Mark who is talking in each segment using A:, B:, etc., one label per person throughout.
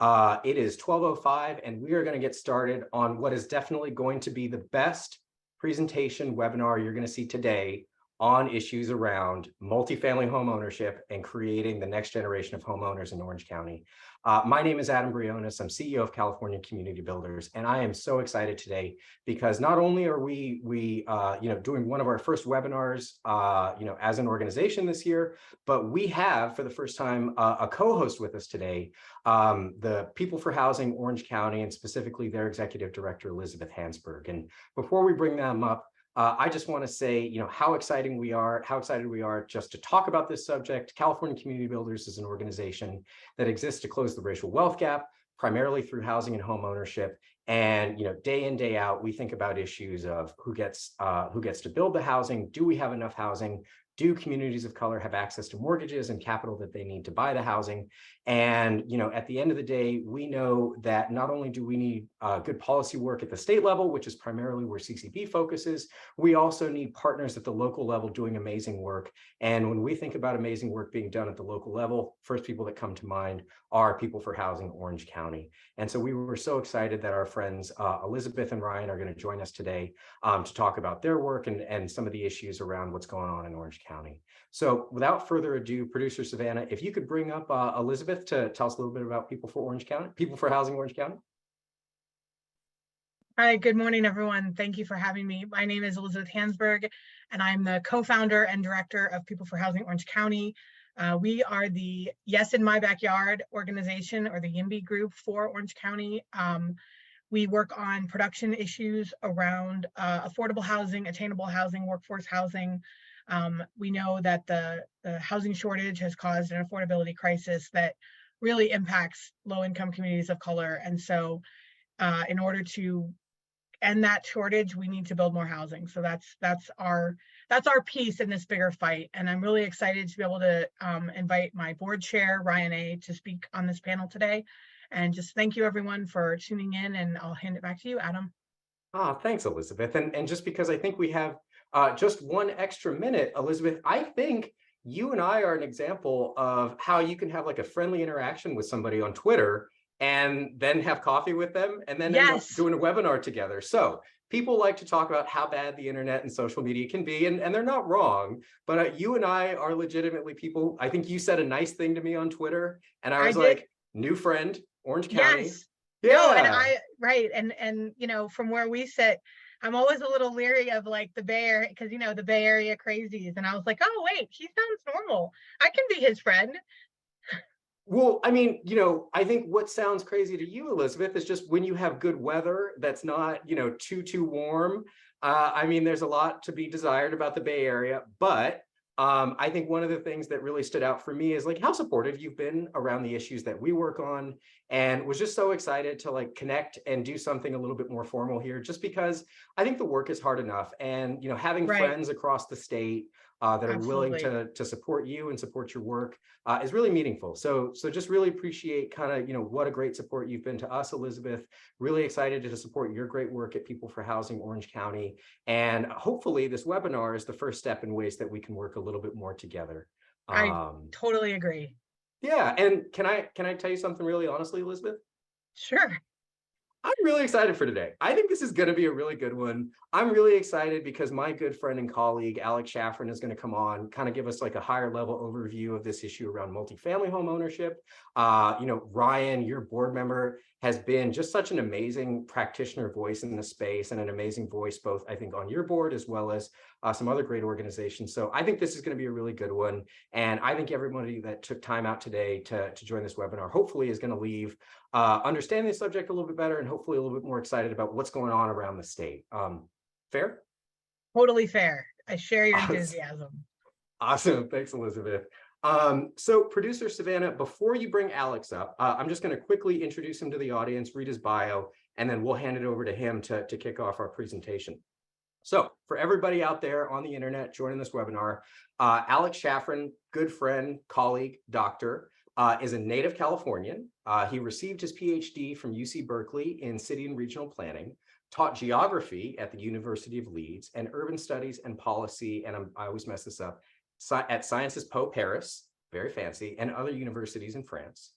A: It is 12:05, and we are going to get started on what is definitely going to be the best presentation webinar you're going to see today on issues around multifamily home ownership and creating the next generation of homeowners in Orange County. My name is Adam Briones. I'm CEO of California Community Builders, and I am so excited today because not only are we doing one of our first webinars as an organization this year, but we have for the first time a co-host with us today, the People for Housing Orange County, and specifically their executive director Elizabeth Hansberg. And before we bring them up, I just want to say, how excited we are just to talk about this subject. California Community Builders is an organization that exists to close the racial wealth gap, primarily through housing and home ownership. And day in, day out, we think about issues of who gets to build the housing. Do we have enough housing? Do communities of color have access to mortgages and capital that they need to buy the housing? And at the end of the day, we know that not only do we need good policy work at the state level, which is primarily where CCB focuses, we also need partners at the local level doing amazing work. And when we think about amazing work being done at the local level, first people that come to mind are People for Housing Orange County. And so we were so excited that our friends Elizabeth and Ryan are going to join us today to talk about their work and some of the issues around what's going on in Orange County. So without further ado, producer Savannah, if you could bring up Elizabeth to tell us a little bit about People for Housing Orange County.
B: Hi, good morning, everyone. Thank you for having me. My name is Elizabeth Hansberg, and I'm the co-founder and director of People for Housing Orange County. We are the Yes in My Backyard organization, or the YIMBY group for Orange County. We work on production issues around affordable housing, attainable housing, workforce housing. We know that the housing shortage has caused an affordability crisis that really impacts low-income communities of color. And so in order to end that shortage, we need to build more housing. So that's our piece in this bigger fight. And I'm really excited to be able to invite my board chair, Ryan A., to speak on this panel today. And just thank you, everyone, for tuning in. And I'll hand it back to you, Adam.
A: Thanks, Elizabeth. And just because I think we have just one extra minute, Elizabeth, I think you and I are an example of how you can have like a friendly interaction with somebody on Twitter and then have coffee with them and then end up doing a webinar together. So people like to talk about how bad the internet and social media can be, and they're not wrong, but you and I are legitimately people. I think you said a nice thing to me on Twitter, and I was like, new friend, Orange County.
B: Yes. Yeah. No, and and from where we sit, I'm always a little leery of like the Bay Area, because the Bay Area crazies. And I was like, oh wait, he sounds normal. I can be his friend.
A: Well, I mean, I think what sounds crazy to you, Elizabeth, is just when you have good weather that's not, too warm. I mean, there's a lot to be desired about the Bay Area, but I think one of the things that really stood out for me is like how supportive you've been around the issues that we work on, and was just so excited to like connect and do something a little bit more formal here, just because I think the work is hard enough. And, having friends across the state that are willing to support you and support your work is really meaningful. So just really appreciate kind of, what a great support you've been to us, Elizabeth. Really excited to support your great work at People for Housing Orange County. And hopefully this webinar is the first step in ways that we can work a little bit more together.
B: I totally agree.
A: Yeah. And can I tell you something really honestly, Elizabeth?
B: Sure.
A: I'm really excited for today. I think this is going to be a really good one. I'm really excited because my good friend and colleague, Alex Shaffrin, is going to come on, kind of give us like a higher level overview of this issue around multifamily home ownership. Ryan, your board member, has been just such an amazing practitioner voice in the space, and an amazing voice, both I think on your board as well as some other great organizations. So I think this is going to be a really good one. And I think everybody that took time out today to join this webinar, hopefully is going to leave understanding the subject a little bit better, and hopefully a little bit more excited about what's going on around the state. Fair?
B: Totally fair. I share your enthusiasm.
A: Awesome. Thanks, Elizabeth. So producer Savannah, before you bring Alex up, I'm just going to quickly introduce him to the audience, read his bio, and then we'll hand it over to him to kick off our presentation. So for everybody out there on the internet joining this webinar, Alex Shaffrin, good friend, colleague, doctor, is a native Californian. He received his PhD from UC Berkeley in city and regional planning, taught geography at the University of Leeds, and urban studies and policy, and I always mess this up, at Sciences Po Paris, very fancy, and other universities in France.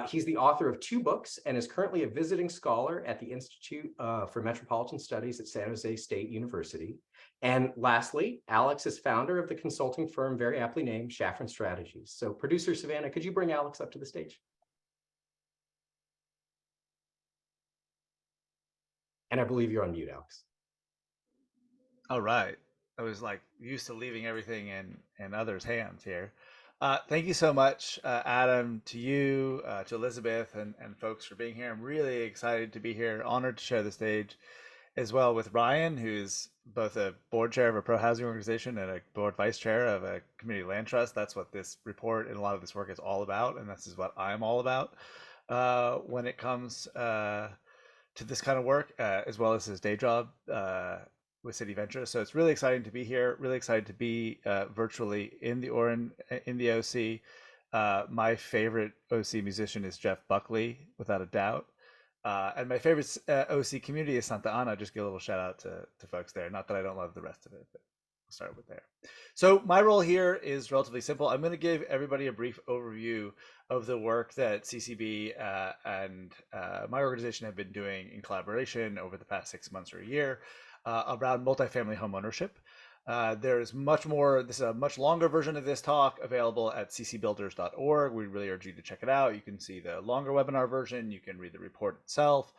A: He's the author of 2 books and is currently a visiting scholar at the Institute for Metropolitan Studies at San Jose State University. And lastly, Alex is founder of the consulting firm very aptly named Shafran Strategies. So producer Savannah, could you bring Alex up to the stage? And I believe you're on mute, Alex.
C: All right. I was like used to leaving everything in others' hands here. Thank you so much, Adam, to you, to Elizabeth, and folks for being here. I'm really excited to be here, honored to share the stage as well with Ryan, who's both a board chair of a pro housing organization and a board vice chair of a community land trust. That's what this report and a lot of this work is all about, and this is what I'm all about when it comes to this kind of work, as well as his day job with City Ventures. So it's really exciting to be here. Really excited to be virtually in the OC. My favorite OC musician is Jeff Buckley, without a doubt. And my favorite OC community is Santa Ana. Just give a little shout out to folks there. Not that I don't love the rest of it, but we'll start with there. So my role here is relatively simple. I'm going to give everybody a brief overview of the work that CCB and my organization have been doing in collaboration over the past 6 months or a year around multifamily homeownership. There's much more. This is a much longer version of this talk available at ccbuilders.org. We really urge you to check it out. You can see the longer webinar version. You can read the report itself.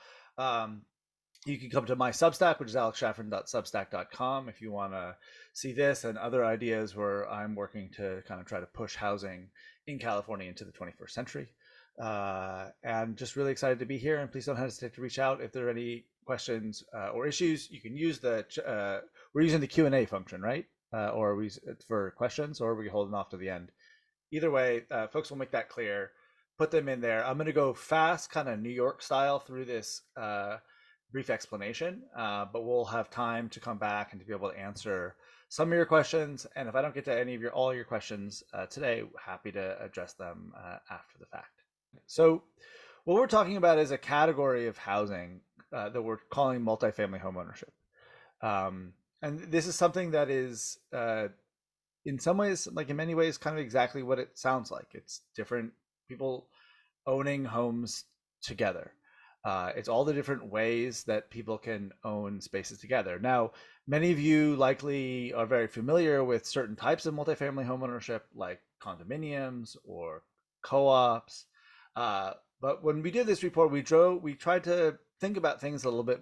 C: You can come to my Substack, which is alexshafran.substack.com, if you want to see this and other ideas where I'm working to kind of try to push housing in California into the 21st century. And just really excited to be here. And please don't hesitate to reach out if there are any questions or issues. You can use we're using the Q&A function, right? Or are we for questions, or are we holding off to the end? Either way, folks will make that clear. Put them in there. I'm going to go fast, kind of New York style through this brief explanation, but we'll have time to come back and to be able to answer some of your questions. And if I don't get to any of all your questions today, happy to address them after the fact. So what we're talking about is a category of housing that we're calling multifamily homeownership. And this is something that is in some ways, like in many ways, kind of exactly what it sounds like. It's different people owning homes together. It's all the different ways that people can own spaces together. Now, many of you likely are very familiar with certain types of multifamily homeownership, like condominiums or co-ops. But when we did this report, we tried to think about things a little bit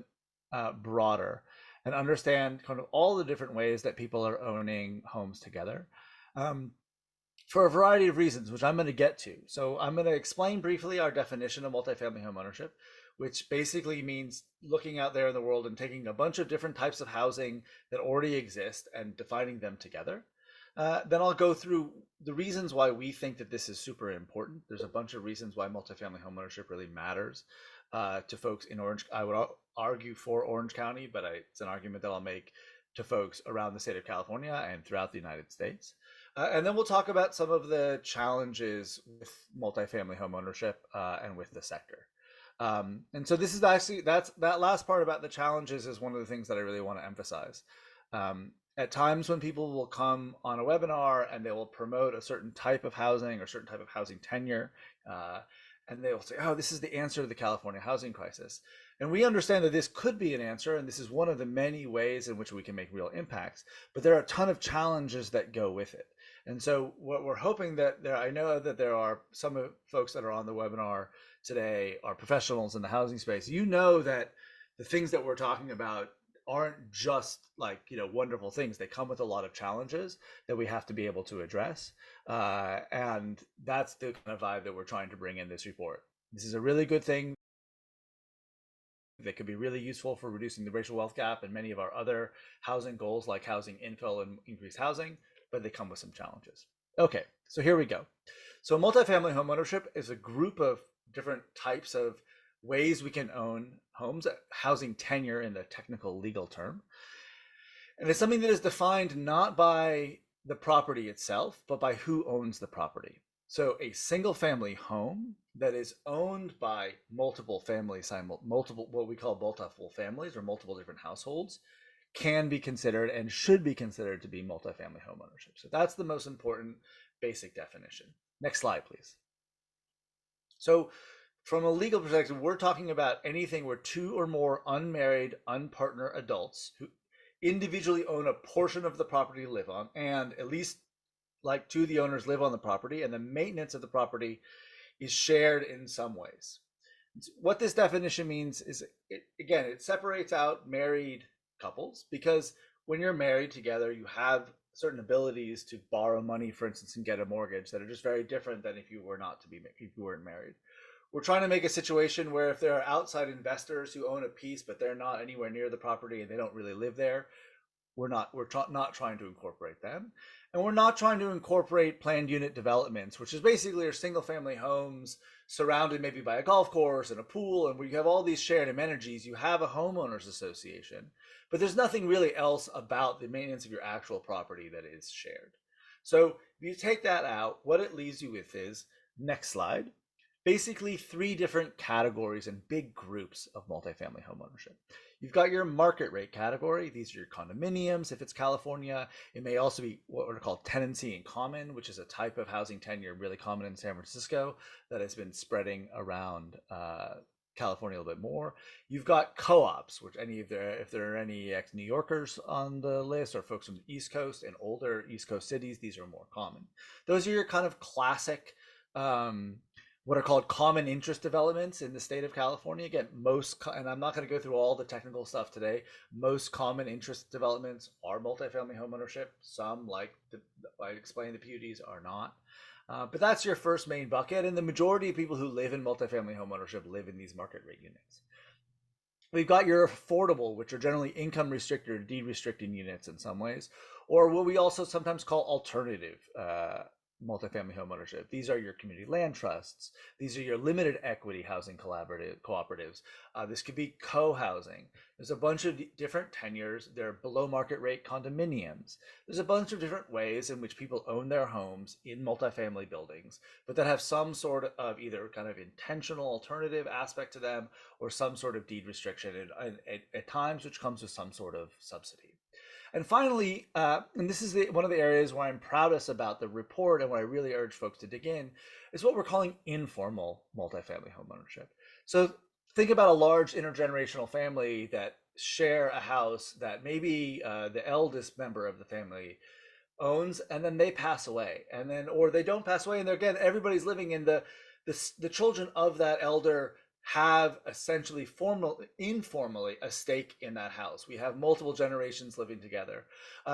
C: broader and understand kind of all the different ways that people are owning homes together. For a variety of reasons, which I'm going to get to. So I'm going to explain briefly our definition of multifamily homeownership, which basically means looking out there in the world and taking a bunch of different types of housing that already exist and defining them together. Then I'll go through the reasons why we think that this is super important. There's a bunch of reasons why multifamily homeownership really matters to folks in Orange. I would argue for Orange County, but it's an argument that I'll make to folks around the state of California and throughout the United States. And then we'll talk about some of the challenges with multifamily homeownership and with the sector. And so this is actually, that last part about the challenges is one of the things that I really want to emphasize. At times when people will come on a webinar and they will promote a certain type of housing or certain type of housing tenure, and they will say, oh, this is the answer to the California housing crisis. And we understand that this could be an answer, and this is one of the many ways in which we can make real impacts, but there are a ton of challenges that go with it. And so what we're hoping that I know that there are some of folks that are on the webinar today are professionals in the housing space. You know that the things that we're talking about aren't just like, wonderful things. They come with a lot of challenges that we have to be able to address. And that's the kind of vibe that we're trying to bring in this report. This is a really good thing that could be really useful for reducing the racial wealth gap and many of our other housing goals like housing infill and increased housing, but they come with some challenges. Okay, so here we go. So multifamily homeownership is a group of different types of ways we can own homes, housing tenure in the technical legal term. And it's something that is defined not by the property itself, but by who owns the property. So a single family home that is owned by multiple families, what we call multiple families or multiple different households, can be considered and should be considered to be multifamily homeownership. So that's the most important basic definition. Next slide, please. So from a legal perspective, we're talking about anything where two or more unmarried, unpartnered adults who individually own a portion of the property to live on, and at least like two of the owners live on the property, and the maintenance of the property is shared in some ways. What this definition means is, it separates out married couples, because when you're married together, you have certain abilities to borrow money, for instance, and get a mortgage that are just very different than if you weren't married. We're trying to make a situation where if there are outside investors who own a piece, but they're not anywhere near the property and they don't really live there, not trying to incorporate them. And we're not trying to incorporate planned unit developments, which is basically are single family homes surrounded maybe by a golf course and a pool, and where you have all these shared amenities. You have a homeowners association, but there's nothing really else about the maintenance of your actual property that is shared. So if you take that out, what it leaves you with is, next slide, basically three different categories and big groups of multifamily homeownership. You've got your market rate category. These are your condominiums. If it's California, it may also be what are called tenancy in common, which is a type of housing tenure really common in San Francisco that has been spreading around California a little bit more. You've got co-ops, which if there are any ex-New Yorkers on the list or folks from the East Coast and older East Coast cities, these are more common. Those are your kind of classic what are called common interest developments in the state of California. Again, and I'm not going to go through all the technical stuff today, most common interest developments are multifamily homeownership. Some, like I explained, the PUDs are not. But that's your first main bucket, and the majority of people who live in multifamily homeownership live in these market rate units. We've got your affordable, which are generally income restricted or deed restricting units in some ways, or what we also sometimes call alternative multifamily homeownership. These are your community land trusts. These are your limited equity housing cooperatives. This could be co-housing. There's a bunch of different tenures. There are below market rate condominiums. There's a bunch of different ways in which people own their homes in multifamily buildings, but that have some sort of either kind of intentional alternative aspect to them or some sort of deed restriction, and at times which comes with some sort of subsidy. And finally, and this is one of the areas where I'm proudest about the report and what I really urge folks to dig in, is what we're calling informal multifamily homeownership. So think about a large intergenerational family that share a house that maybe the eldest member of the family owns, and then they pass away, and then, or they don't pass away, and again, everybody's living in the children of that elder have essentially informally a stake in that house. We have multiple generations living together.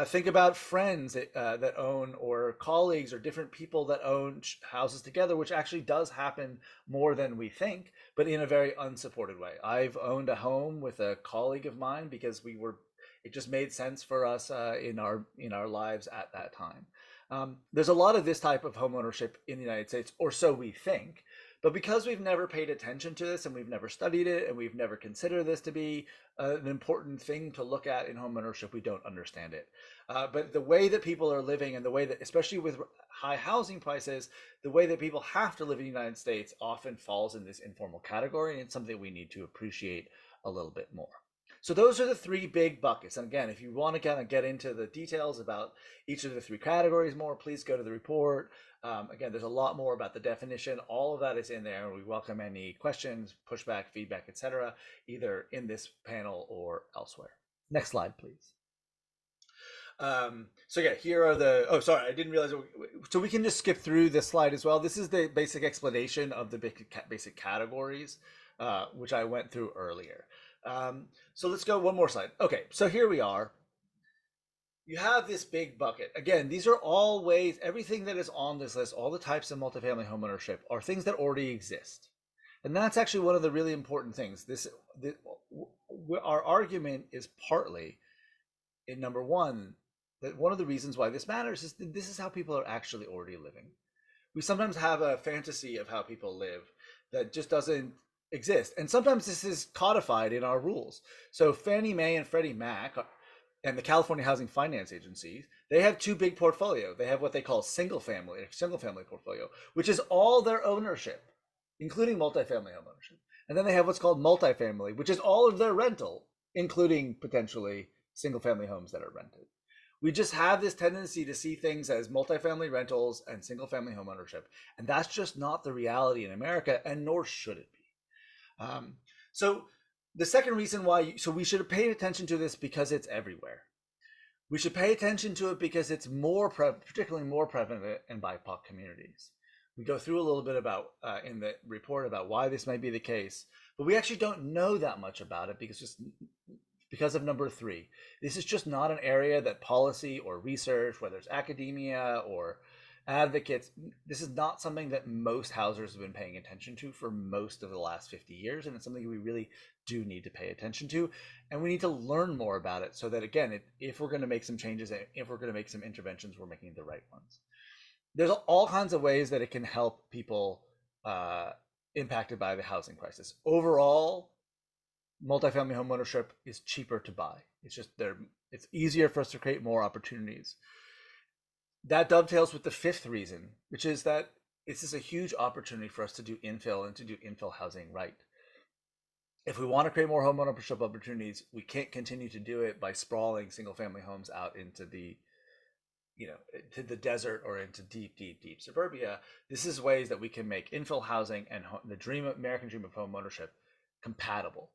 C: Think about friends that own, or colleagues or different people that own houses together, which actually does happen more than we think, but in a very unsupported way. I've owned a home with a colleague of mine because it just made sense for us in our lives at that time. There's a lot of this type of homeownership in the United States, or so we think. But because we've never paid attention to this, and we've never studied it, and we've never considered this to be an important thing to look at in homeownership, we don't understand it. But the way that people are living, and the way that, especially with high housing prices, the way that people have to live in the United States often falls in this informal category, and it's something we need to appreciate a little bit more. So those are the three big buckets. And again, if you want to kind of get into the details about each of the three categories more, please go to the report. Again, there's a lot more about the definition. All of that is in there. We welcome any questions, pushback, feedback, etc., either in this panel or elsewhere. Next slide, please. So yeah, here are oh, sorry, I didn't realize. So we can just skip through this slide as well. This is the basic explanation of the basic categories, which I went through earlier. So let's go one more slide. Okay, so here we are. You have this big bucket. Again, these are all ways, everything that is on this list, all the types of multifamily homeownership are things that already exist. And that's actually one of the really important things. Our argument is partly, in number one, that one of the reasons why this matters is that this is how people are actually already living. We sometimes have a fantasy of how people live that just doesn't exist. And sometimes this is codified in our rules. So Fannie Mae and Freddie Mac and the California Housing Finance Agency, they have two big portfolio. They have what they call single family portfolio, which is all their ownership, including multifamily homeownership. And then they have what's called multifamily, which is all of their rental, including potentially single family homes that are rented. We just have this tendency to see things as multifamily rentals and single family home ownership. And that's just not the reality in America, and nor should it be. So the second reason why, so we should pay attention to this because it's everywhere. We should pay attention to it because it's particularly more prevalent in BIPOC communities. We go through a little bit about in the report about why this might be the case, but we actually don't know that much about it because of number three. This is just not an area that policy or research, whether it's academia or advocates, this is not something that most housers have been paying attention to for most of the last 50 years. And it's something we really do need to pay attention to. And we need to learn more about it so that, again, if we're going to make some changes, if we're going to make some interventions, we're making the right ones. There's all kinds of ways that it can help people impacted by the housing crisis. Overall, multifamily homeownership is cheaper to buy. It's easier for us to create more opportunities. That dovetails with the fifth reason, which is that this is a huge opportunity for us to do infill and to do infill housing right. If we want to create more homeownership opportunities, we can't continue to do it by sprawling single family homes out into the to the desert or into deep suburbia. This is ways that we can make infill housing and the American dream of home ownership compatible.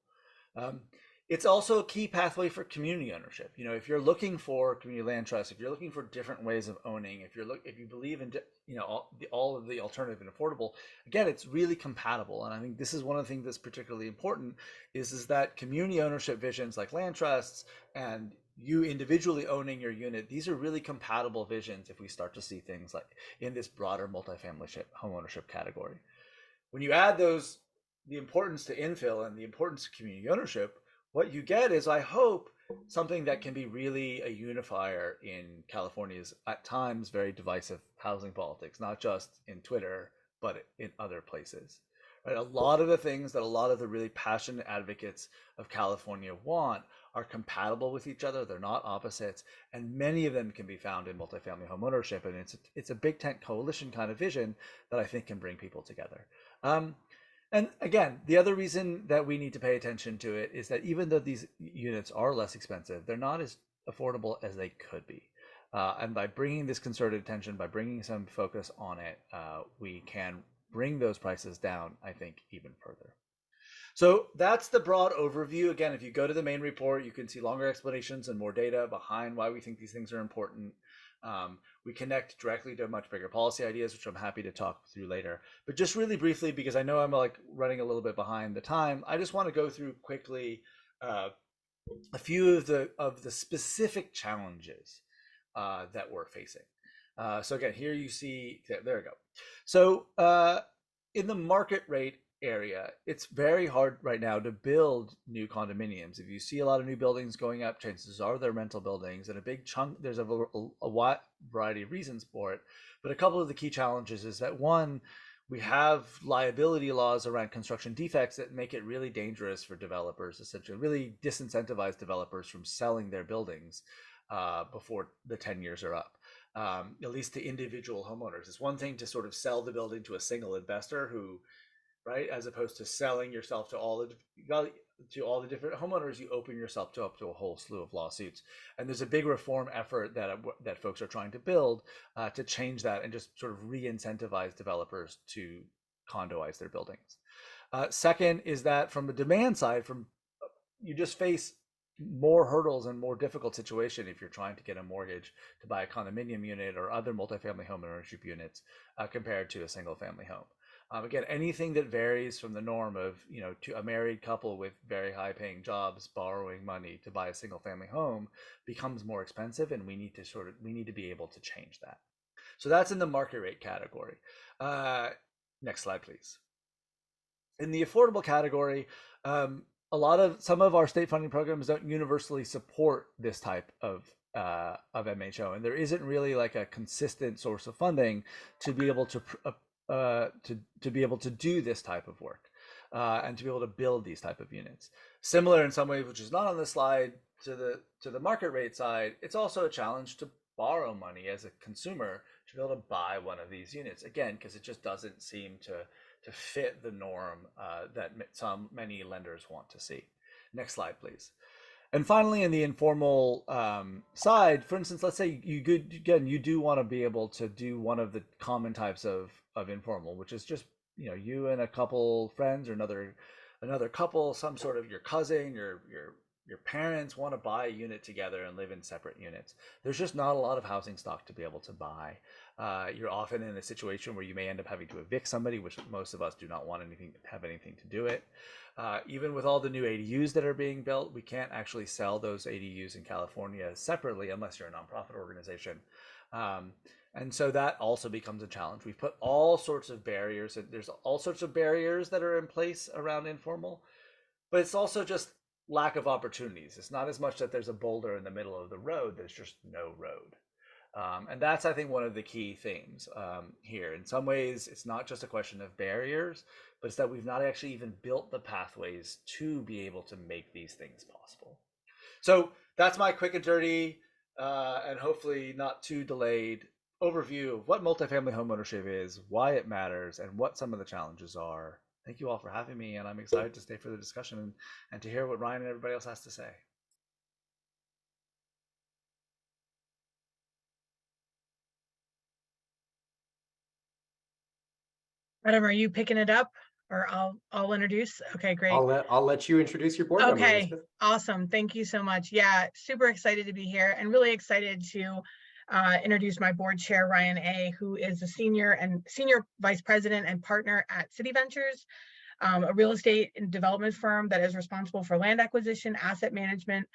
C: It's also a key pathway for community ownership. If you're looking for community land trusts, if you're looking for different ways of owning, if you believe in all of the alternative and affordable, again, it's really compatible. And I think this is one of the things that's particularly important is that community ownership visions like land trusts and you individually owning your unit, these are really compatible visions if we start to see things like in this broader multifamily home ownership category. When you add the importance to infill and the importance to community ownership, what you get is, I hope, something that can be really a unifier in California's at times very divisive housing politics, not just in Twitter, but in other places. Right? A lot of the things that a lot of the really passionate advocates of California want are compatible with each other. They're not opposites, and many of them can be found in multifamily home ownership. And it's a big tent coalition kind of vision that I think can bring people together. And again, the other reason that we need to pay attention to it is that even though these units are less expensive, they're not as affordable as they could be. And by bringing this concerted attention, by bringing some focus on it, we can bring those prices down, I think, even further. So that's the broad overview. Again, if you go to the main report, you can see longer explanations and more data behind why we think these things are important. We connect directly to much bigger policy ideas, which I'm happy to talk through later. But just really briefly, because I know I'm running a little bit behind the time, I just want to go through quickly a few of the specific challenges that we're facing. So again, here you see, there we go. So in the market rate area, it's very hard right now to build new condominiums. If you see a lot of new buildings going up, chances are they're rental buildings, and a big chunk, there's a wide variety of reasons for it. But a couple of the key challenges is that, one, we have liability laws around construction defects that make it really dangerous for developers, essentially really disincentivize developers from selling their buildings before the 10 years are up. At least to individual homeowners. It's one thing to sort of sell the building to a single investor who, right, as opposed to selling yourself to all the different homeowners, you open yourself up to a whole slew of lawsuits. And there's a big reform effort that folks are trying to build to change that and just sort of re-incentivize developers to condoize their buildings. Second is that from the demand side, you just face more hurdles and more difficult situation if you're trying to get a mortgage to buy a condominium unit or other multifamily home ownership units compared to a single family home. Again, anything that varies from the norm of, to a married couple with very high paying jobs borrowing money to buy a single family home becomes more expensive, and we need to be able to change that. So that's in the market rate category. Next slide, please. In the affordable category, some of our state funding programs don't universally support this type of MHO, and there isn't really like a consistent source of funding to be able to be able to do this type of work and to be able to build these type of units. Similar in some ways, which is not on the slide, to the market rate side, it's also a challenge to borrow money as a consumer to be able to buy one of these units, again, because it just doesn't seem to fit the norm that many lenders want to see. Next slide, please. And finally, in the informal side, for instance, let's say you do want to be able to do one of the common types of informal, which is just you and a couple friends or another couple, some sort of your cousin, your parents want to buy a unit together and live in separate units. There's just not a lot of housing stock to be able to buy. You're often in a situation where you may end up having to evict somebody, which most of us do not want have anything to do it. Even with all the new ADUs that are being built, we can't actually sell those ADUs in California separately unless you're a nonprofit organization. And so that also becomes a challenge. We've put all sorts of barriers, and there's all sorts of barriers that are in place around informal, but it's also just lack of opportunities. It's not as much that there's a boulder in the middle of the road, there's just no road. And that's, I think, one of the key themes here. In some ways, it's not just a question of barriers, but it's that we've not actually even built the pathways to be able to make these things possible. So that's my quick and dirty and hopefully not too delayed overview of what multifamily homeownership is, why it matters, and what some of the challenges are. Thank you all for having me, and I'm excited to stay for the discussion and to hear what Ryan and everybody else has to say.
B: Adam, are you picking it up, or I'll introduce? Okay, great.
A: I'll let you introduce your board member,
B: Okay,
A: Elizabeth.
B: awesome. Thank you so much. Yeah, super excited to be here and really excited to introduce my board chair, Ryan A., who is a senior vice president and partner at City Ventures, a real estate and development firm that is responsible for land acquisition, asset management,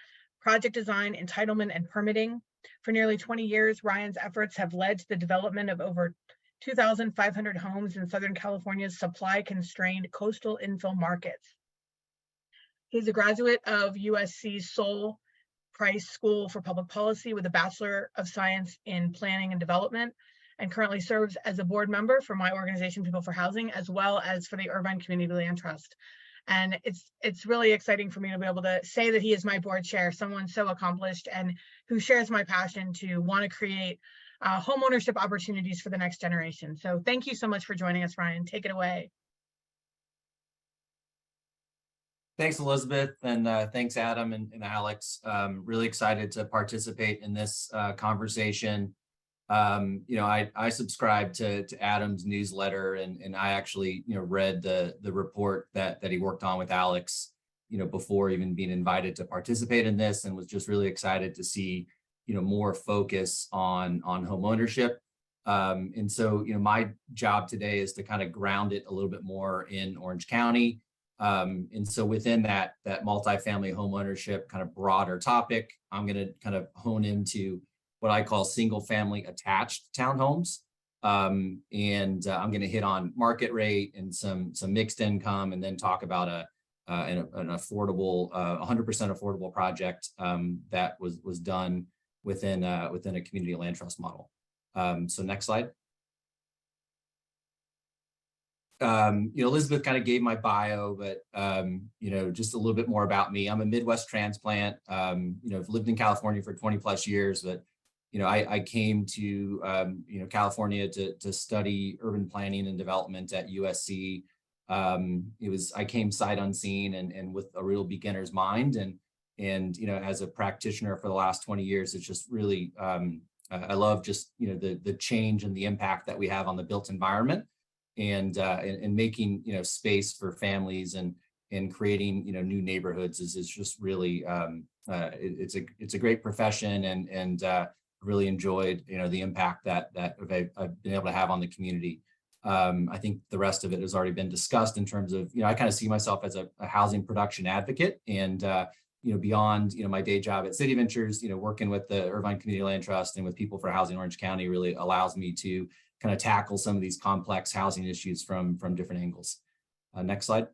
B: project design, entitlement, and permitting. For nearly 20 years, Ryan's efforts have led to the development of over 2,500 homes in Southern California's supply-constrained coastal infill markets. He's a graduate of USC's Sol Price School for Public Policy with a Bachelor of Science in Planning and Development, and currently serves as a board member for my organization, People for Housing, as well as for the Irvine Community Land Trust. And it's really exciting for me to be able to say that he is my board chair, someone so accomplished and who shares my passion to want to create home ownership opportunities for the next generation. So thank you so much for joining us, Ryan. Take it away.
D: Thanks, Elizabeth, and thanks, Adam and Alex. Really excited to participate in this conversation. I subscribe to Adam's newsletter, and I actually read the report that he worked on with Alex before even being invited to participate in this, and was just really excited to see more focus on home ownership. And so my job today is to kind of ground it a little bit more in Orange County. And so within that multifamily home ownership kind of broader topic, I'm going to kind of hone into what I call single family attached townhomes. And I'm going to hit on market rate and some mixed income, and then talk about an affordable, 100% affordable project that was done within a community land trust model. So next slide. Elizabeth kind of gave my bio, but just a little bit more about me. I'm a Midwest transplant. I've lived in California for 20 plus years, but I came to California to study urban planning and development at USC. I came sight unseen and with a real beginner's mind, and as a practitioner for the last 20 years, it's just really I love just the change and the impact that we have on the built environment, and making space for families and creating new neighborhoods is just really it's a great profession, and really enjoyed the impact that I've been able to have on the community. I think the rest of it has already been discussed in terms of I kind of see myself as a housing production advocate, and beyond my day job at City Ventures, working with the Irvine Community Land Trust and with People for Housing Orange County really allows me to kind of tackle some of these complex housing issues from different angles. Next slide.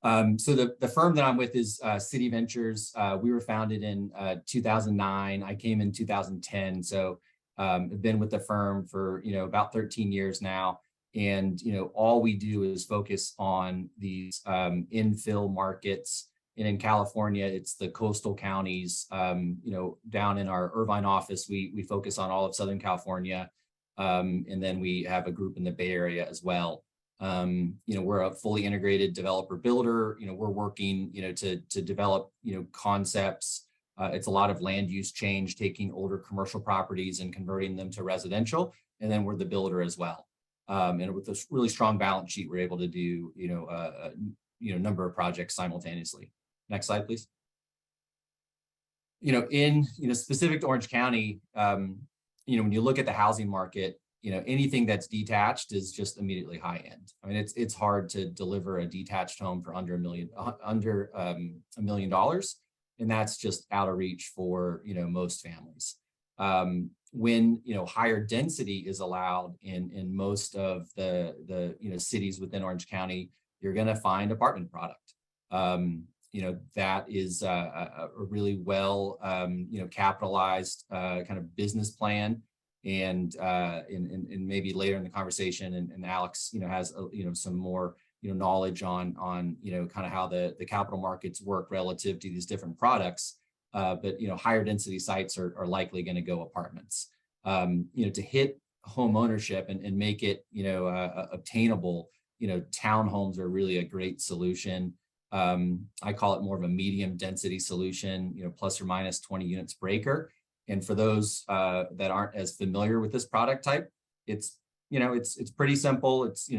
D: So the firm that I'm with is City Ventures. We were founded in 2009. I came in 2010. So I've been with the firm for about 13 years now. And all we do is focus on these infill markets. And in California, it's the coastal counties. Down in our Irvine office, we focus on all of Southern California. And then we have a group in the Bay Area as well. We're a fully integrated developer builder. We're working, to develop, concepts. It's a lot of land use change, taking older commercial properties and converting them to residential. And then we're the builder as well. And with this really strong balance sheet, we're able to do, a number of projects simultaneously. Next slide, please. In, specific to Orange County, when you look at the housing market, anything that's detached is just immediately high end. I mean, it's hard to deliver a detached home for under $1 million. And that's just out of reach for, most families. When, higher density is allowed in most of the cities within Orange County, you're going to find apartment product. That is a really well, capitalized kind of business plan. And maybe later in the conversation, and Alex, has some more knowledge on kind of how the capital markets work relative to these different products. But higher density sites are likely going to go apartments. To hit home ownership and make it obtainable, townhomes are really a great solution. I call it more of a medium density solution, plus or minus 20 units per acre. And for those that aren't as familiar with this product type, it's pretty simple. It's,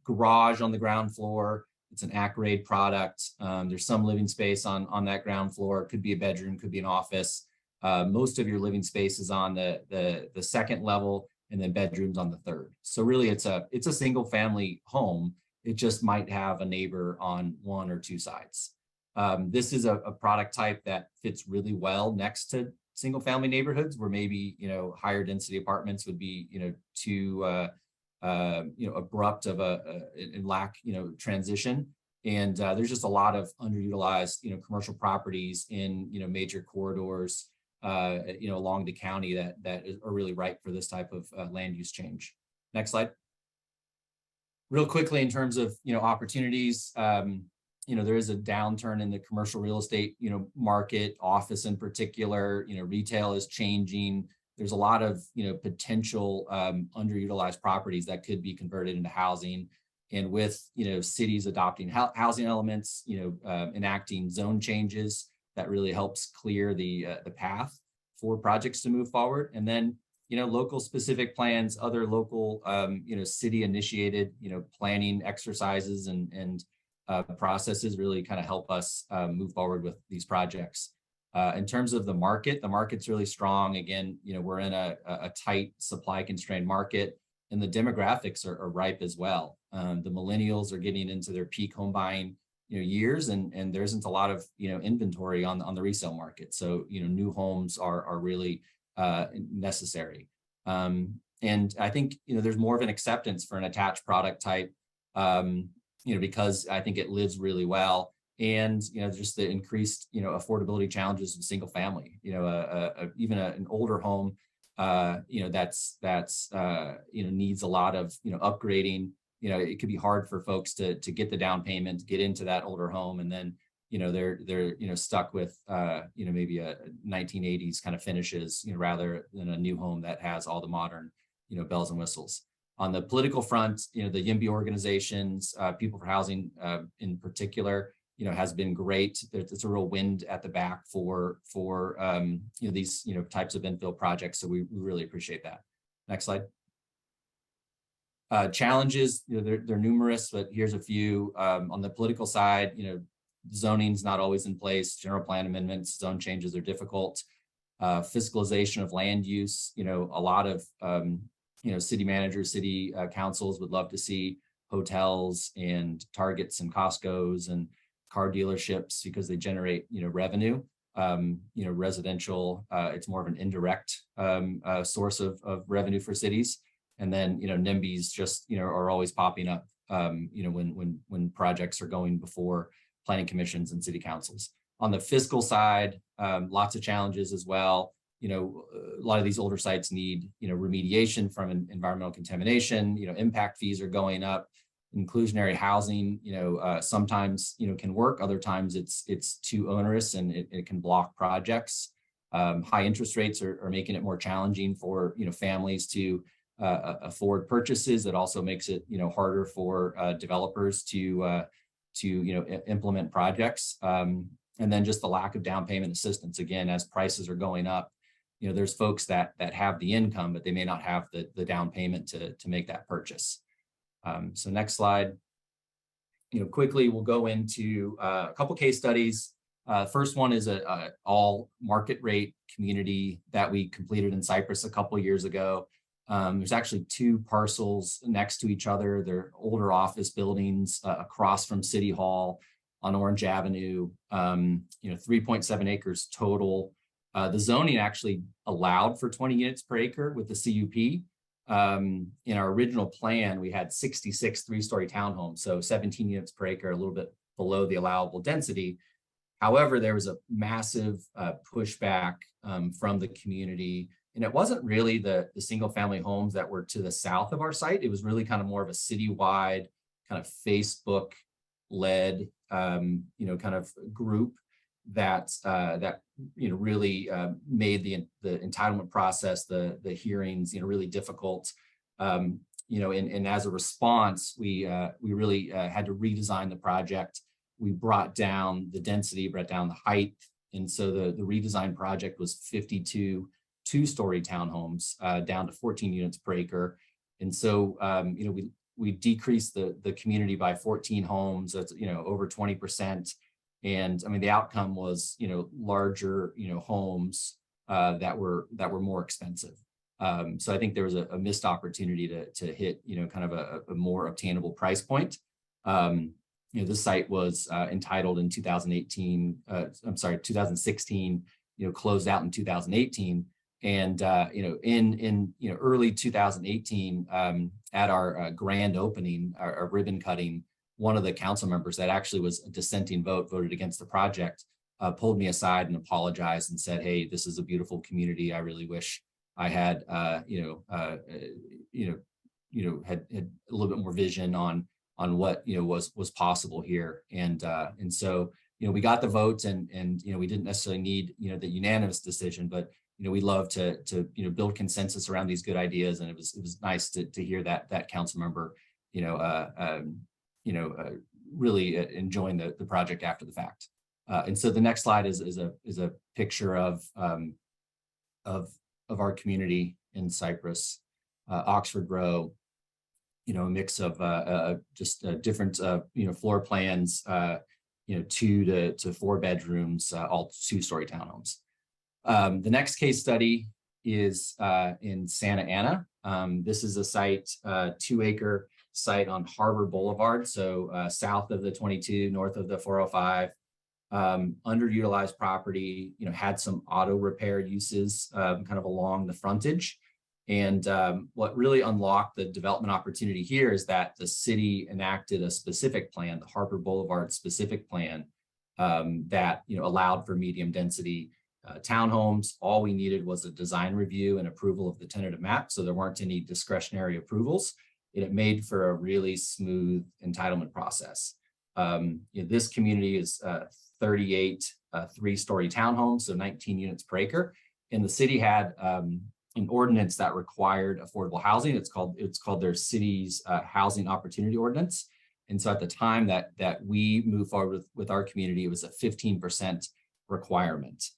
D: garage on the ground floor. It's an ACRAID product. There's some living space on that ground floor. It could be a bedroom, could be an office. Most of your living space is on the second level, and then bedrooms on the third. So really it's a single family home. It just might have a neighbor on one or two sides. This is a product type that fits really well next to single family neighborhoods where maybe, higher density apartments would be, too, abrupt of and lack, transition. And there's just a lot of underutilized, commercial properties in, major corridors, along the county that are really ripe for this type of land use change. Next slide. Real quickly, in terms of, opportunities, there is a downturn in the commercial real estate, market, office in particular, retail is changing. There's a lot of, potential underutilized properties that could be converted into housing. And with, cities adopting housing elements, enacting zone changes, that really helps clear the path for projects to move forward. And then, local specific plans, other local, city initiated, planning exercises and processes really kind of help us move forward with these projects. In terms of the market's really strong. Again, we're in a tight supply constrained market, and the demographics are ripe as well. The millennials are getting into their peak home buying years, and there isn't a lot of inventory on the resale market. So new homes are really necessary. And I think there's more of an acceptance for an attached product type. Because I think it lives really well, and just the increased affordability challenges of single family. Even an older home, that's needs a lot of upgrading. It could be hard for folks to get the down payment to get into that older home, and then they're stuck with maybe a 1980s kind of finishes rather than a new home that has all the modern bells and whistles. On the political front, the YIMBY organizations, People for Housing in particular, has been great. There's a real wind at the back for these types of infill projects. So we really appreciate that. Next slide. Challenges, they're numerous, but here's a few. On the political side, zoning's not always in place. General plan amendments, zone changes are difficult. Fiscalization of land use, a lot of city managers, city councils would love to see hotels and Targets and Costco's and car dealerships because they generate, revenue. Residential, it's more of an indirect source of revenue for cities. And then, NIMBYs just, are always popping up, when projects are going before planning commissions and city councils. On the fiscal side, lots of challenges as well. A lot of these older sites need, remediation from environmental contamination. Impact fees are going up. Inclusionary housing, sometimes, can work. Other times it's too onerous and it can block projects. High interest rates are making it more challenging for, families to afford purchases. It also makes it, harder for developers to implement projects. And then just the lack of down payment assistance. Again, as prices are going up, there's folks that have the income, but they may not have the down payment to make that purchase. So next slide. Quickly we'll go into a couple case studies. First one is a all market rate community that we completed in Cypress a couple of years ago. There's actually two parcels next to each other. They're older office buildings across from City Hall on Orange Avenue. 3.7 acres total. The zoning actually allowed for 20 units per acre with the CUP. In our original plan, we had 66 three-story townhomes, so 17 units per acre, a little bit below the allowable density. However, there was a massive pushback from the community, and it wasn't really the single-family homes that were to the south of our site. It was really kind of more of a citywide kind of Facebook-led, kind of group that really made the entitlement process, the hearings, really difficult. And as a response, we really had to redesign the project. We brought down the density, brought down the height, and so the redesign project was 52 two-story townhomes down to 14 units per acre. And so we decreased the community by 14 homes. That's over 20%. And I mean, the outcome was, larger, homes that were more expensive. So I think there was a missed opportunity to hit, kind of a more obtainable price point. This site was entitled in 2016, closed out in 2018. And, in early 2018, at our grand opening, our ribbon cutting, one of the council members that actually was a dissenting vote, voted against the project, pulled me aside and apologized and said, "Hey, this is a beautiful community. I really wish I had, had a little bit more vision on what was possible here." And so we got the votes, and we didn't necessarily need the unanimous decision, but we love to build consensus around these good ideas, and it was nice to hear that council member really enjoying the project after the fact. And so the next slide is a picture of our community in Cypress, Oxford Row. A mix of just different floor plans, 2 to 4 bedrooms, all 2-story townhomes. The next case study is in Santa Ana. This is a site, 2-acre site on Harbor Boulevard, so south of the 22, north of the 405. Underutilized property, had some auto repair uses kind of along the frontage. And what really unlocked the development opportunity here is that the city enacted a specific plan, the Harbor Boulevard specific plan, that allowed for medium density townhomes. All we needed was a design review and approval of the tentative map, so there weren't any discretionary approvals. It made for a really smooth entitlement process. This community is 38 3-story townhomes, so 19 units per acre. And the city had an ordinance that required affordable housing. It's called their city's housing opportunity ordinance. And so at the time that we moved forward with our community, it was a 15% requirement.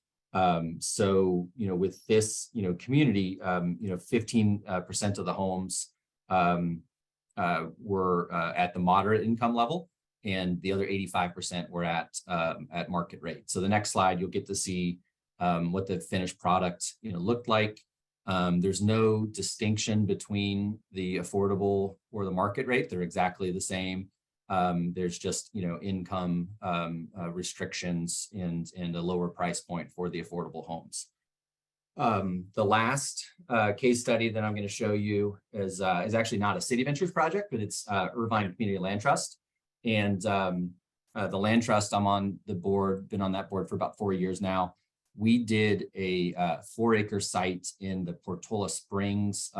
D: So with this community, 15% of the homes were at the moderate income level, and the other 85% were at market rate. So the next slide, you'll get to see what the finished product looked like. There's no distinction between the affordable or the market rate. They're exactly the same. There's just income restrictions and a lower price point for the affordable homes. The last case study that I'm going to show you is actually not a City Ventures project, but it's Irvine Community Land Trust. And the Land Trust, I'm on the board, been on that board for about 4 years now. We did a 4-acre site in the Portola Springs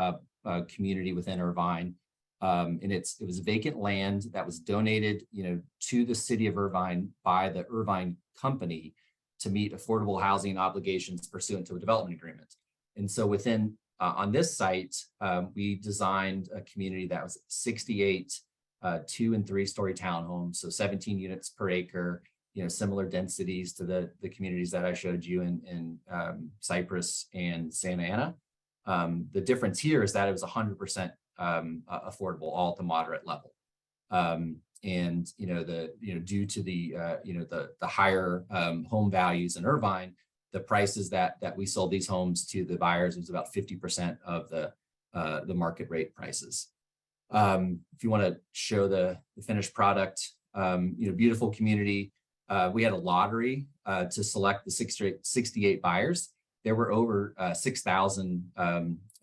D: community within Irvine. And it was vacant land that was donated, to the city of Irvine by the Irvine company to meet affordable housing obligations pursuant to a development agreement. And so within On this site, we designed a community that was 68 2 and 3 story townhomes, so 17 units per acre, similar densities to the communities that I showed you in Cypress and Santa Ana. The difference here is that it was 100% affordable, all at the moderate level. And due to the higher home values in Irvine, the prices that we sold these homes to the buyers was about 50% of the market rate prices. If you want to show the finished product, beautiful community. We had a lottery to select the 68 buyers. There were over 6,000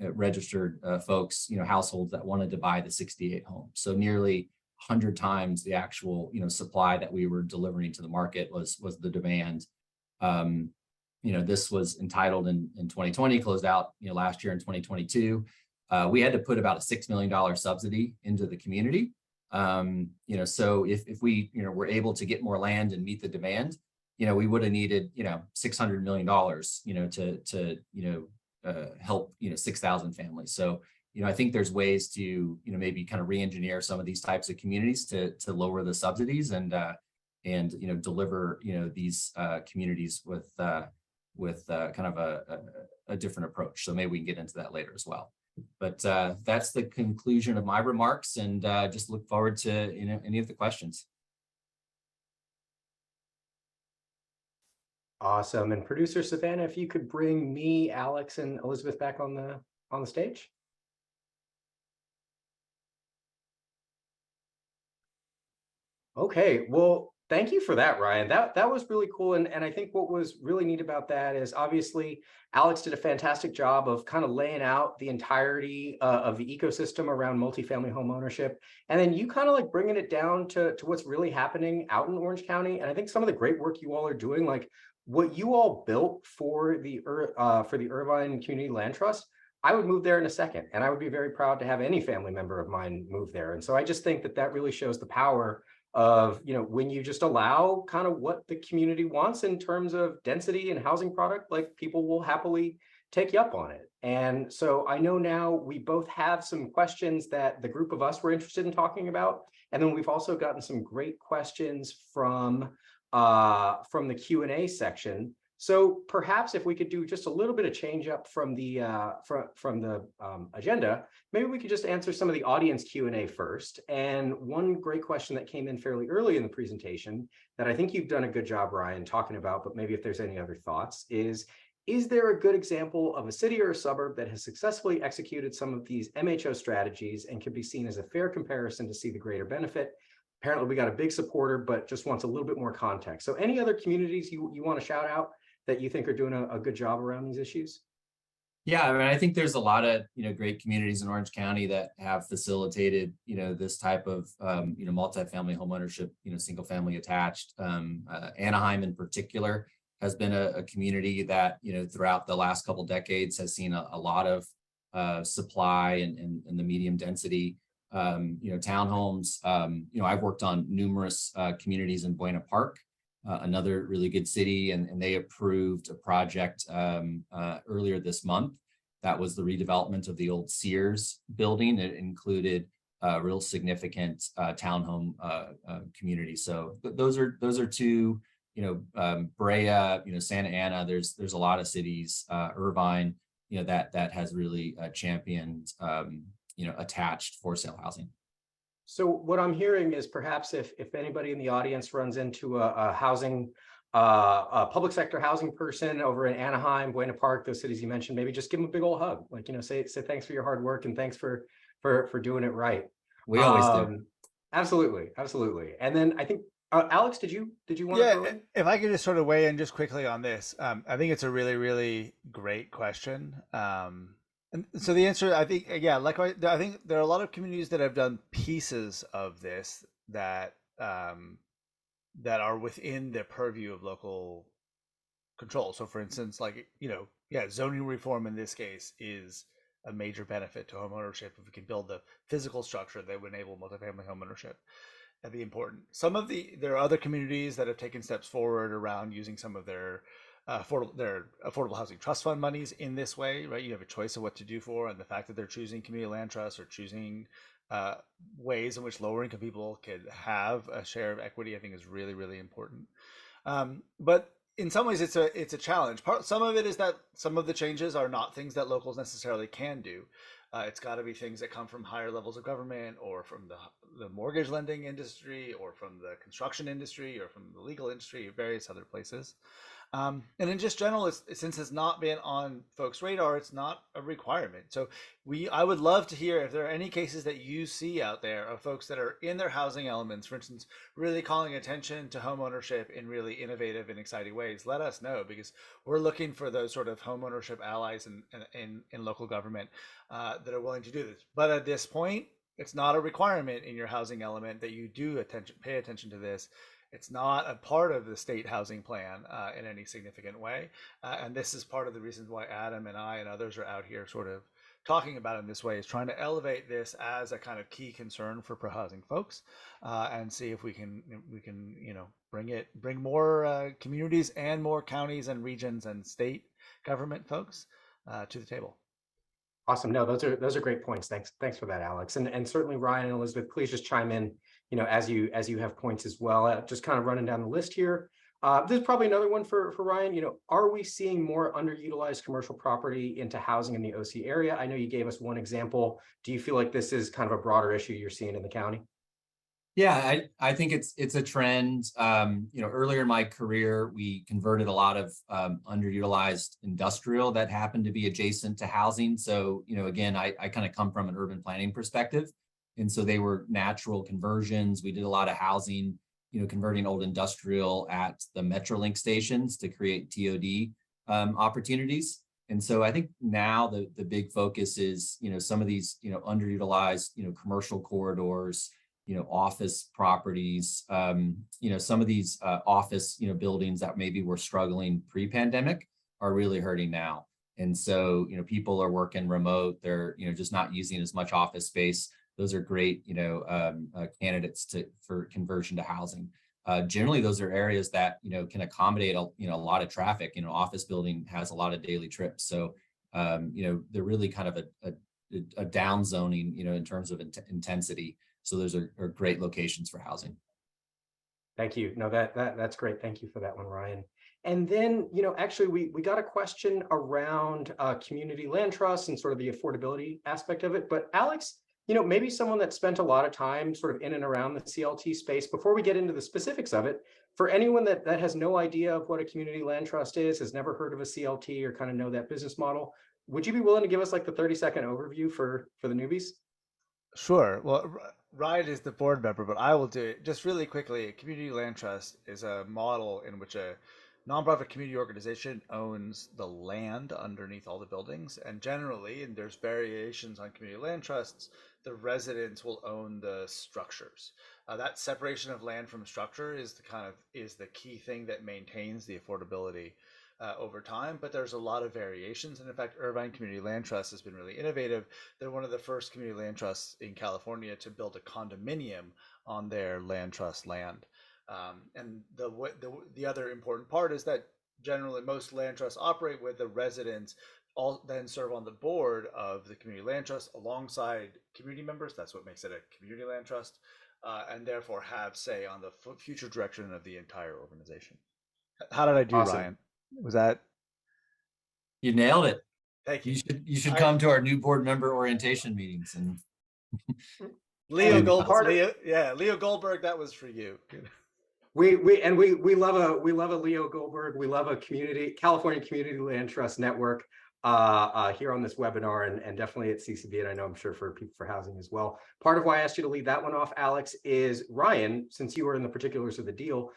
D: registered folks, households that wanted to buy the 68 homes. So nearly 100 times the actual, supply that we were delivering to the market was the demand. This was entitled in 2020, closed out, last year in 2022. We had to put about a $6 million subsidy into the community. So if we, were able to get more land and meet the demand, we would have needed, $600 million, to help, 6,000 families. So, I think there's ways to, maybe kind of re-engineer some of these types of communities to lower the subsidies and deliver, these communities with kind of a different approach. So maybe we can get into that later as well. But that's the conclusion of my remarks, and just look forward to any of the questions.
A: Awesome. And producer Savannah, if you could bring me, Alex, and Elizabeth back on the stage. Okay, well, thank you for that, Ryan. That was really cool. And I think what was really neat about that is obviously Alex did a fantastic job of kind of laying out the entirety of the ecosystem around multifamily home ownership. And then you kind of like bringing it down to what's really happening out in Orange County. And I think some of the great work you all are doing, like what you all built for the Irvine Community Land Trust, I would move there in a second. And I would be very proud to have any family member of mine move there. And so I just think that really shows the power of, when you just allow kind of what the community wants in terms of density and housing product, like people will happily take you up on it. And so I know now we both have some questions that the group of us were interested in talking about. And then we've also gotten some great questions from the Q&A section. So perhaps if we could do just a little bit of change up from the agenda, maybe we could just answer some of the audience Q&A first. And one great question that came in fairly early in the presentation that I think you've done a good job, Ryan, talking about, but maybe if there's any other thoughts, is there a good example of a city or a suburb that has successfully executed some of these MHO strategies and can be seen as a fair comparison to see the greater benefit? Apparently we got a big supporter, but just wants a little bit more context. So any other communities you want to shout out that you think are doing a good job around these issues?
D: Yeah, I mean, I think there's a lot of, great communities in Orange County that have facilitated, this type of, multifamily homeownership, single family attached. Anaheim in particular has been a community that, throughout the last couple decades has seen a lot of supply and the medium density, townhomes. I've worked on numerous communities in Buena Park, another really good city, and they approved a project earlier this month. That was the redevelopment of the old Sears building. It included real significant townhome community. So those are two, Brea, Santa Ana. There's a lot of cities, Irvine, that has really championed, attached for sale housing.
A: So what I'm hearing is perhaps if anybody in the audience runs into a housing, a public sector housing person over in Anaheim, Buena Park, those cities you mentioned, maybe just give them a big old hug, like, say thanks for your hard work and thanks for doing it right.
D: We always do.
A: Absolutely. And then I think Alex, did you want to throw in?
C: If I could just sort of weigh in just quickly on this, I think it's a really, really great question. And so the answer, I think, I think there are a lot of communities that have done pieces of this that are within the purview of local control. So, for instance, zoning reform in this case is a major benefit to homeownership if we can build the physical structure that would enable multifamily homeownership. That'd be important. There are other communities that have taken steps forward around using some of their their affordable housing trust fund monies in this way, right? You have a choice of what to do for, and the fact that they're choosing community land trusts or choosing ways in which lower income people could have a share of equity, I think is really, really important. But in some ways, it's a challenge. Some of it is that some of the changes are not things that locals necessarily can do. It's got to be things that come from higher levels of government, or from the mortgage lending industry, or from the construction industry, or from the legal industry, or various other places. And in just general, since it's not been on folks' radar, it's not a requirement. So I would love to hear if there are any cases that you see out there of folks that are in their housing elements, for instance, really calling attention to home ownership in really innovative and exciting ways. Let us know, because we're looking for those sort of home ownership allies in local government that are willing to do this. But at this point, it's not a requirement in your housing element that you do pay attention to this. It's not a part of the state housing plan in any significant way. And this is part of the reasons why Adam and I and others are out here sort of talking about it in this way, is trying to elevate this as a kind of key concern for pro-housing folks, and see if we can bring more communities and more counties and regions and state government folks to the table.
A: Awesome. No, those are great points. Thanks for that, Alex. And certainly Ryan and Elizabeth, please just chime in, as you have points as well. Just kind of running down the list here. This is probably another one for Ryan. Are we seeing more underutilized commercial property into housing in the OC area? I know you gave us one example. Do you feel like this is kind of a broader issue you're seeing in the county?
D: Yeah, I think it's a trend. Earlier in my career, we converted a lot of underutilized industrial that happened to be adjacent to housing. So, again, I kind of come from an urban planning perspective. And so they were natural conversions. We did a lot of housing, converting old industrial at the Metrolink stations to create TOD opportunities. And so I think now the big focus is, some of these, underutilized, commercial corridors, office properties, some of these office, buildings that maybe were struggling pre-pandemic are really hurting now. And so, people are working remote. They're, just not using as much office space. Those are great, candidates for conversion to housing. Generally, those are areas that, can accommodate, a lot of traffic. Office building has a lot of daily trips. So, they're really kind of a down zoning, in terms of intensity. So those are great locations for housing.
A: Thank you. No, that's great. Thank you for that one, Ryan. And then, actually, we got a question around community land trusts and sort of the affordability aspect of it. But Alex, maybe someone that spent a lot of time sort of in and around the CLT space, before we get into the specifics of it, for anyone that has no idea of what a community land trust is, has never heard of a CLT or kind of know that business model, would you be willing to give us like the 30-second overview for the newbies?
C: Sure. Well, Ryan is the board member, but I will do it just really quickly. A community land trust is a model in which a nonprofit community organization owns the land underneath all the buildings. And generally, and there's variations on community land trusts, the residents will own the structures. That separation of land from structure is the key thing that maintains the affordability over time, but there's a lot of variations. And in fact, Irvine Community Land Trust has been really innovative. They're one of the first community land trusts in California to build a condominium on their land trust land. And the other important part is that generally most land trusts operate with the residents all then serve on the board of the community land trust alongside community members. That's what makes it a community land trust, and therefore have say on the future direction of the entire organization. How did I do,
A: Awesome.
C: Ryan? Was that?
D: You nailed it.
C: Thank you.
D: You should come to our new board member orientation meetings. And
C: Leo Goldberg, that was for you.
A: We love a Leo Goldberg. We love a California Community Land Trust Network here on this webinar, and definitely at CCB, and I know I'm sure for people for housing as well. Part of why I asked you to lead that one off, Alex, is Ryan, since you were in the particulars of the deal,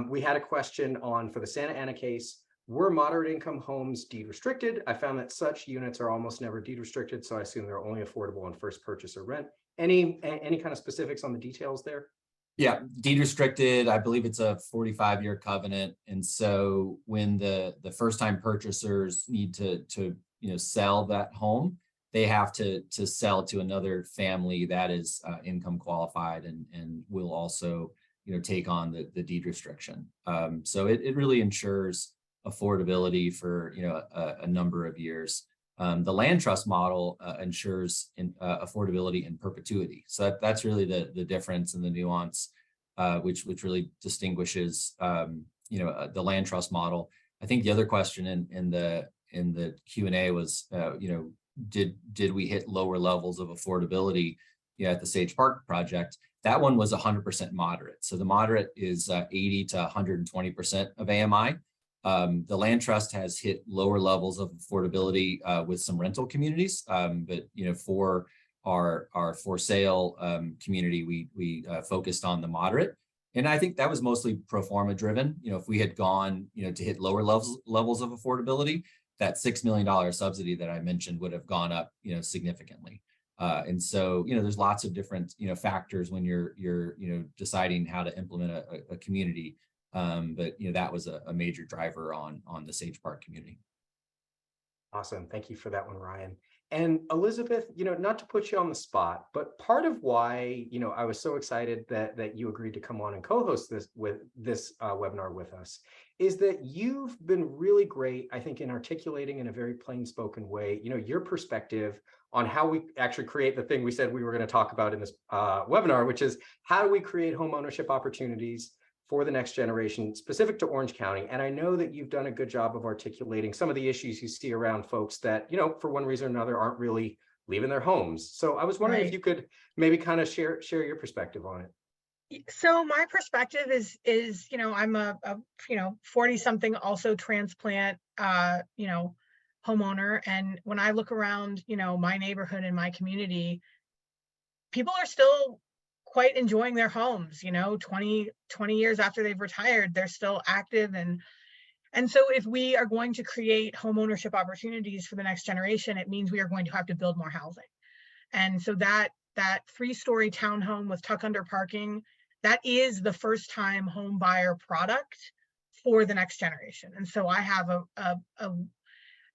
A: we had a question for the Santa Ana case. Were moderate income homes deed restricted? I found that such units are almost never deed restricted, so I assume they're only affordable on first purchase or rent. Any kind of specifics on the details there?
D: Yeah, deed restricted. I believe it's a 45-year covenant, and so when the first time purchasers need to sell that home, they have to sell to another family that is income qualified and will also take on the deed restriction. So it really ensures affordability for a number of years. The land trust model ensures affordability in perpetuity. So that's really the difference and the nuance, which really distinguishes the land trust model. I think the other question in the Q&A was did we hit lower levels of affordability at the Sage Park project? That one was 100% moderate. So the moderate is 80 to 120% of AMI. The land trust has hit lower levels of affordability with some rental communities, but for our for sale community, we focused on the moderate, and I think that was mostly pro forma driven. If we had gone to hit lower levels of affordability, that $6 million subsidy that I mentioned would have gone up significantly. And so there's lots of different factors when you're deciding how to implement a community. But that was a major driver on the Sage Park community.
A: Awesome. Thank you for that one, Ryan. And Elizabeth, not to put you on the spot, but part of why, I was so excited that you agreed to come on and co-host this webinar with us is that you've been really great, I think, in articulating in a very plain spoken way, your perspective on how we actually create the thing we said we were going to talk about in this webinar, which is how do we create home ownership opportunities for the next generation specific to Orange County. And I know that you've done a good job of articulating some of the issues you see around folks that, for one reason or another, aren't really leaving their homes. So I was wondering if you could maybe kind of share your perspective on it.
B: So my perspective is I'm a 40 something also transplant, homeowner. And when I look around, my neighborhood and my community, people are still quite enjoying their homes, 20 years after they've retired, they're still active. And so if we are going to create home ownership opportunities for the next generation, it means we are going to have to build more housing. And so that 3-story townhome with tuck under parking, that is the first time home buyer product for the next generation. And so I have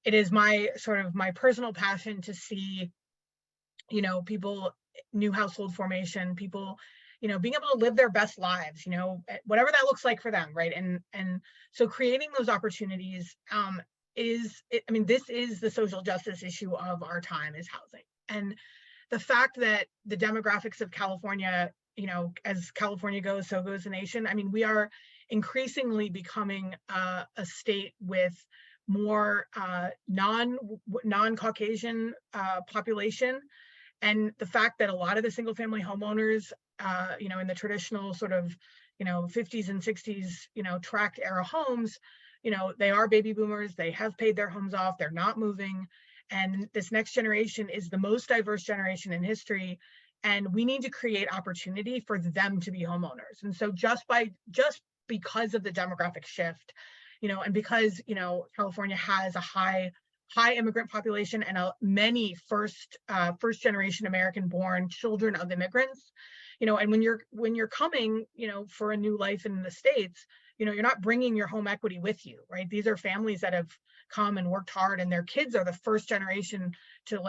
B: it is my sort of my personal passion to see, people, new household formation, people, being able to live their best lives, whatever that looks like for them, right? And so creating those opportunities this is the social justice issue of our time, is housing. And the fact that the demographics of California, as California goes, so goes the nation. I mean, we are increasingly becoming a state with more non-Caucasian population. And the fact that a lot of the single family homeowners, in the traditional sort of, 50s and 60s, tract era homes, they are baby boomers, they have paid their homes off, they're not moving. And this next generation is the most diverse generation in history. And we need to create opportunity for them to be homeowners. And so just because of the demographic shift, and because, California has a high immigrant population and many first generation American born children of immigrants, and when you're coming, for a new life in the States, you're not bringing your home equity with you, right? These are families that have come and worked hard, and their kids are the first generation to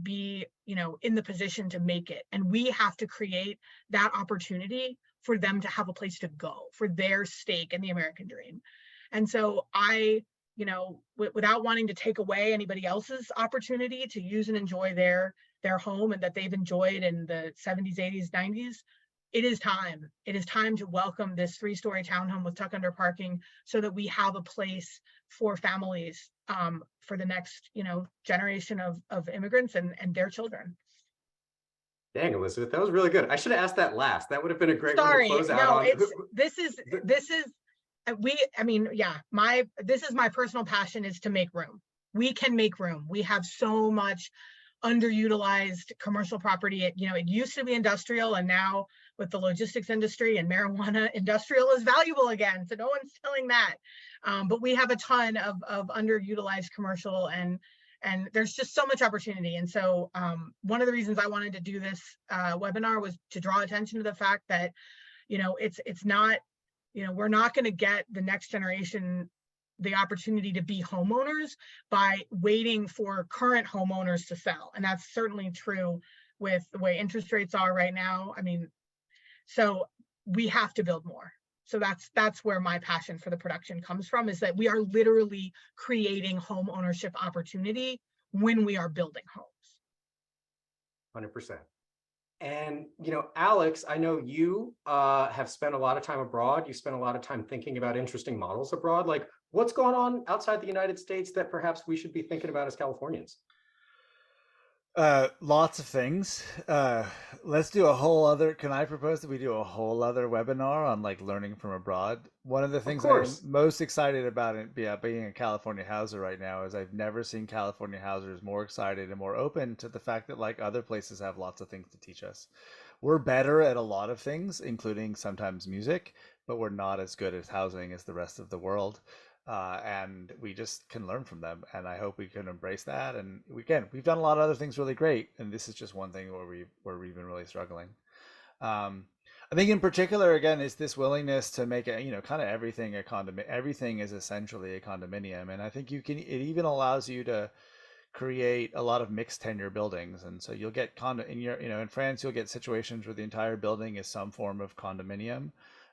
B: be, in the position to make it. And we have to create that opportunity for them to have a place to go for their stake in the American dream. And so I, without wanting to take away anybody else's opportunity to use and enjoy their home and that they've enjoyed in the 70s, 80s, 90s, it is time. It is time to welcome this 3-story townhome with tuck under parking so that we have a place for families for the next, generation of immigrants and their children.
A: Dang, Elizabeth, that was really good. I should have asked that last. That would have been a great one to close out on.
B: This is my personal passion, is to make room. We can make room. We have so much underutilized commercial property. It used to be industrial, and now with the logistics industry and marijuana, industrial is valuable again. So no one's selling that. But we have a ton of underutilized commercial, and there's just so much opportunity. And so one of the reasons I wanted to do this webinar was to draw attention to the fact that, it's not, we're not going to get the next generation the opportunity to be homeowners by waiting for current homeowners to sell. And that's certainly true with the way interest rates are right now. I mean, so we have to build more. So that's where my passion for the production comes from, is that we are literally creating home ownership opportunity when we are building homes.
A: 100%. And, Alex, I know you have spent a lot of time abroad. You spent a lot of time thinking about interesting models abroad. Like, what's going on outside the United States that perhaps we should be thinking about as Californians?
C: Lots of things. Let's do a whole other. Can I propose that we do a whole other webinar on like learning from abroad? One of the
A: Of
C: things I'm
A: course.
C: most excited about being a California houser right now is I've never seen California housers more excited and more open to the fact that like other places have lots of things to teach us. We're better at a lot of things, including sometimes music, but we're not as good at housing as the rest of the world. And we just can learn from them. And I hope we can embrace that. And we've done a lot of other things really great, and this is just one thing where we've been really struggling. Um, I think in particular, again, is this willingness to make it, kind of everything a condominium. Everything is essentially a condominium, and I think you can. It even allows you to create a lot of mixed tenure buildings, and so you'll get condo in in France, you'll get situations where the entire building is some form of condominium,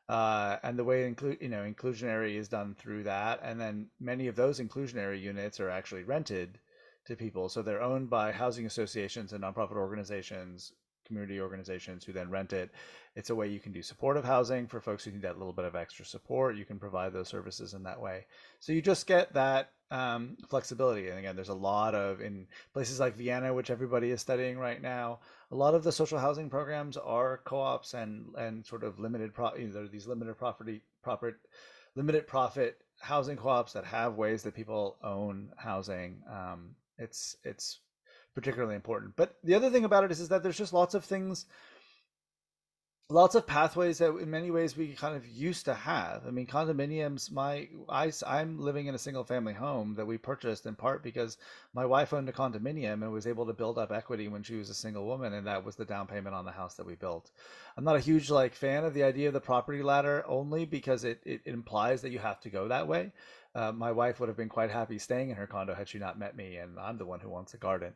C: and the way inclusionary is done through that, and then many of those inclusionary units are actually rented to people, so they're owned by housing associations and nonprofit organizations, community organizations who then rent it. It's a way you can do supportive housing for folks who need that little bit of extra support. You can provide those services in that way. So you just get that flexibility. And again, there's a lot of, in places like Vienna, which everybody is studying right now, a lot of the social housing programs are co-ops and sort of there are these limited profit housing co-ops that have ways that people own housing. It's particularly important. But the other thing about it is that there's just lots of things, lots of pathways that in many ways we kind of used to have. I mean, condominiums, I'm living in a single family home that we purchased in part because my wife owned a condominium and was able to build up equity when she was a single woman, and that was the down payment on the house that we built. I'm not a huge fan of the idea of the property ladder, only because it implies that you have to go that way. My wife would have been quite happy staying in her condo had she not met me, and I'm the one who wants a garden,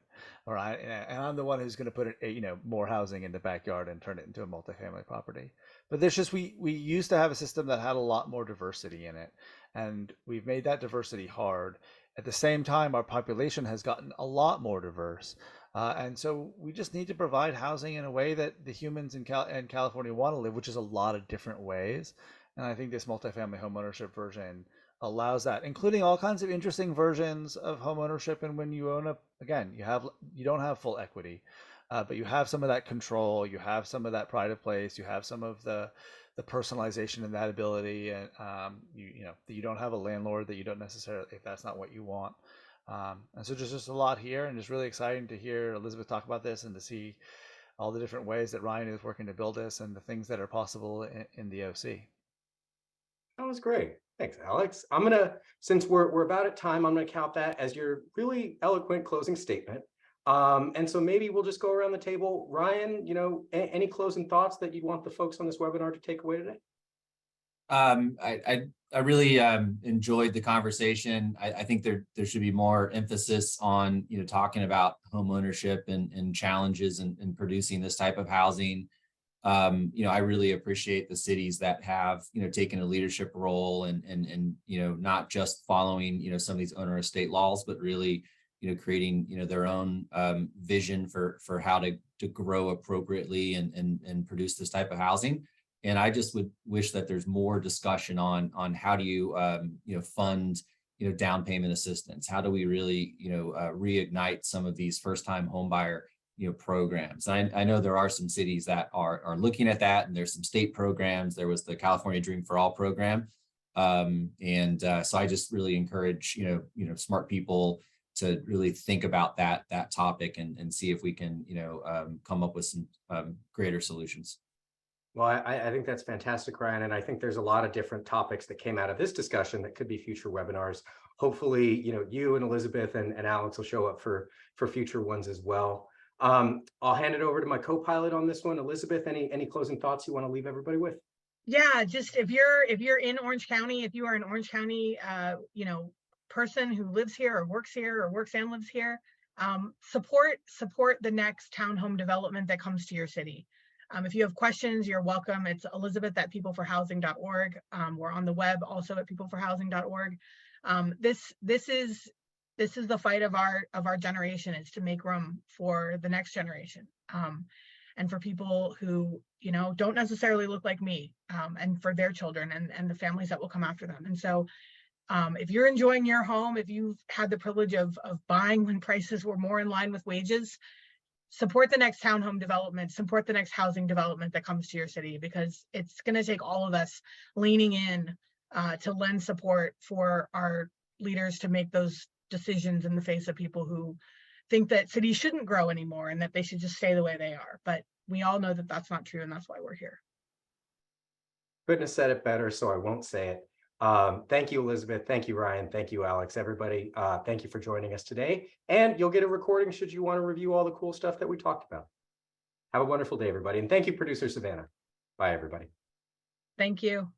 C: and I'm the one who's going to put more housing in the backyard and turn it into a multifamily property. But there's just we used to have a system that had a lot more diversity in it, and we've made that diversity hard. At the same time, our population has gotten a lot more diverse, and so we just need to provide housing in a way that the humans in California want to live, which is a lot of different ways. And I think this multifamily homeownership version allows that, including all kinds of interesting versions of home ownership. And when you own again, you don't have full equity, but you have some of that control, you have some of that pride of place, you have some of the personalization and that ability, and you don't have a landlord that you don't necessarily, if that's not what you want. And so there's just a lot here, and it's really exciting to hear Elizabeth talk about this and to see all the different ways that Ryan is working to build this and the things that are possible in the OC.
A: That was great. Thanks, Alex. Since we're about at time, I'm gonna count that as your really eloquent closing statement. And so maybe we'll just go around the table. Ryan, any closing thoughts that you want the folks on this webinar to take away today?
D: I really enjoyed the conversation. I think there should be more emphasis on talking about home ownership and challenges in producing this type of housing. I really appreciate the cities that have taken a leadership role and not just following some of these owner estate laws, but really creating their own vision for how to grow appropriately and produce this type of housing. And I just would wish that there's more discussion on how do you fund down payment assistance. How do we really reignite some of these first time homebuyer programs. I know there are some cities that are looking at that, and there's some state programs. There was the California Dream for All program, so I just really encourage smart people to really think about that topic and see if we can come up with some greater solutions.
A: Well, I think that's fantastic, Ryan. And I think there's a lot of different topics that came out of this discussion that could be future webinars. Hopefully, you and Elizabeth and Alex will show up for future ones as well. I'll hand it over to my co-pilot on this one. Elizabeth, any closing thoughts you want to leave everybody with?
B: Yeah, just if you're in Orange County, if you are an Orange County person who lives here or works and lives here, support the next townhome development that comes to your city. If you have questions, you're welcome. It's elizabeth@peopleforhousing.org. We're on the web also at peopleforhousing.org. This is the fight of our generation, is to make room for the next generation, and for people who, you know, don't necessarily look like me, and for their children and the families that will come after them. And so if you're enjoying your home, if you've had the privilege of buying when prices were more in line with wages, support the next townhome development, support the next housing development that comes to your city, because it's going to take all of us leaning in to lend support for our leaders to make those decisions in the face of people who think that cities shouldn't grow anymore and that they should just stay the way they are. But we all know that that's not true, and that's why we're here.
A: Couldn't have said it better, so I won't say it. Thank you, Elizabeth. Thank you, Ryan. Thank you, Alex. Everybody, thank you for joining us today. And you'll get a recording should you want to review all the cool stuff that we talked about. Have a wonderful day, everybody. And thank you, producer Savannah. Bye, everybody.
B: Thank you.